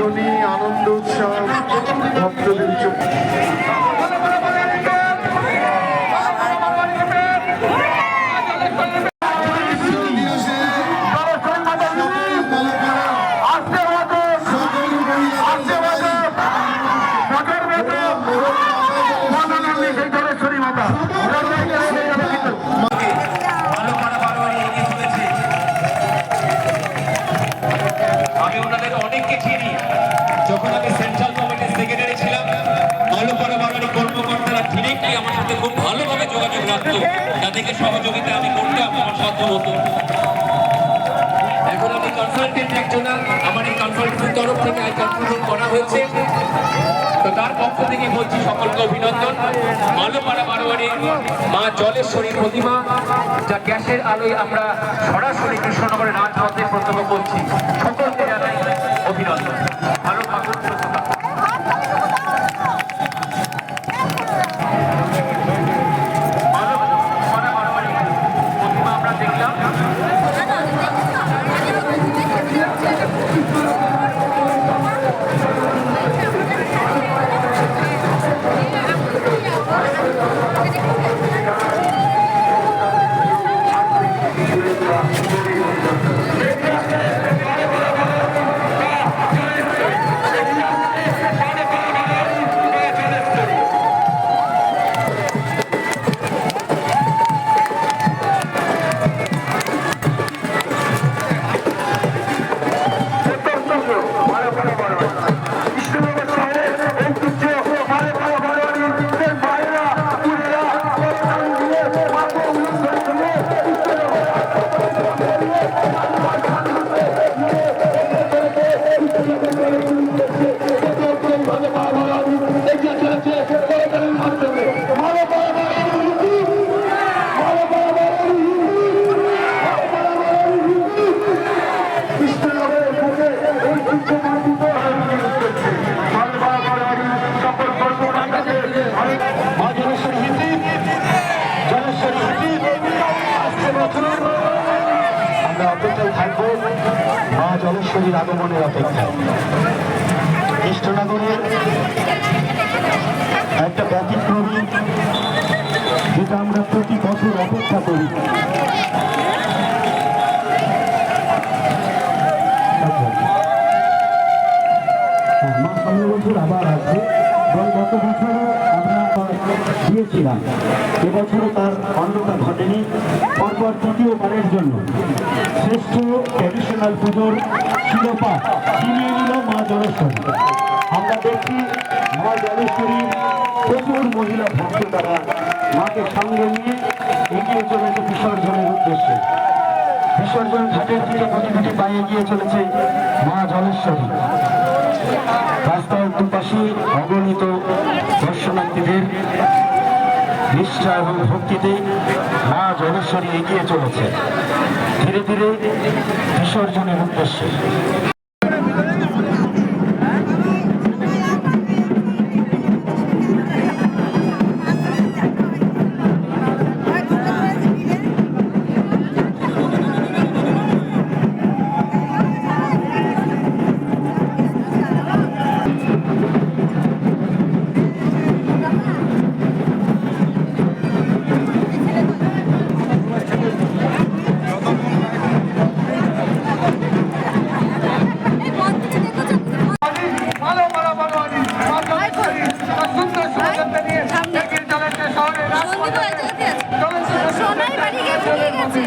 ধ্বনি আনন্দ উৎসব ভক্তদের চোখে যখন আমি সেন্ট্রাল কমিটির সেক্রেটারি ছিলাম ভালোপাড়া বাড়ারি কর্মকর্তারা ডিরেক্টলি আমার সাথে খুব ভালোভাবে যোগাযোগ রাখতো, তাদেরকে সহযোগিতা আমি করতাম আমার সাধ্য মতো। এখন আমি কনসালটেন্ট একজন, আমার এই কনসালটেন্টের তরফ থেকে আই কনফার্ম করা হয়েছে, তো তার পক্ষ থেকে বলছি সকলকে অভিনন্দন। ভালোপাড়া বারোয়ারি মা জলেশ্বরী প্রতিমা, যা গ্যাসের আলোয় আমরা সরাসরি কৃষ্ণনগরের রাজপথে প্রত্যক্ষ করছি, সকলকে জানাই অভিনন্দন। ভালো থাকুন, সুস্থ থাকুন। আমরা দেখলাম মা জলেশ্বরীর আগমনের অপেক্ষায়। কৃষ্ণনগরের একটা ব্যতিক্রমী, যেটা আমরা প্রতি বছর অপেক্ষা করি, মা সামনের বছর আবার আসবে। গত বছরও আমরা দিয়েছিলাম, এবছরও তার অন্যতা ঘটেনি। পরপর তৃতীয়বারের জন্য শ্রেষ্ঠ ট্র্যাডিশনাল পুজোর শিরোপা ছিনিয়ে নিল মা জলেশ্বরী। আমরা দেখছি মা জলেশ্বরীর প্রচুর মহিলা ভক্ত, তারা মাকে সঙ্গে নিয়ে এগিয়ে চলেছে বিসর্জনের উদ্দেশ্যে। বিসর্জন ঘাটের দিকে গতিবিধি পায়ে এগিয়ে চলেছে মা জলেশ্বরী। রাস্তার দুপাশে অগণিত দর্শনার্থীদের নিষ্ঠা এবং ভক্তিতে মা জলেশ্বরী এগিয়ে চলেছে ধীরে ধীরে বিসর্জনের উদ্দেশ্যে। সোনাই বাড়ি গিয়ে ভুলে গেছে।